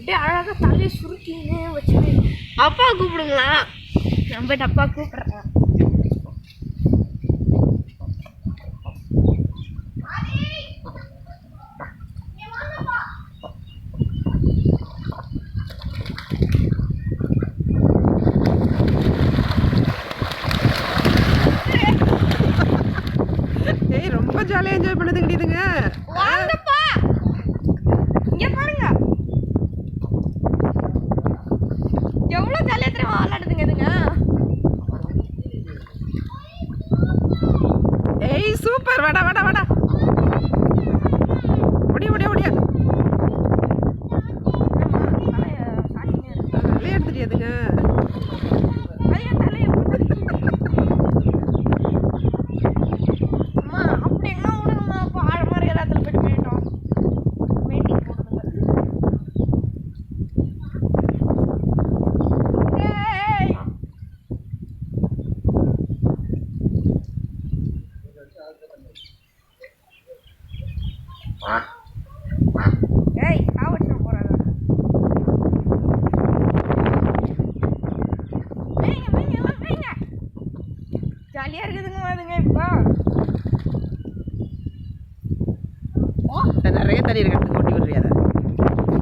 அப்படியே அழகாக தலையை சுருக்கின்னு வச்சு அப்பா கூப்பிடுங்களா? நான் போய்ட்டு அப்பா கூப்பிட்றேன். ரொம்ப ஜாலியாக என்ஜாய் பண்ணது கிடையாதுங்க. வாங்கப்பா, இங்கே பாருங்க எவ்வளோ ஜாலியாக தெரியுமா விளாடுதுங்க இதுங்க. ஏய் சூப்பர், வாடா வாடா வாடா, ஓடியா ஓடியா ஓடியா. விளையாட தெரியாதுங்க. ஏய் காவடிச்சு போறாங்க. ஜாலியா இருக்குதுங்க.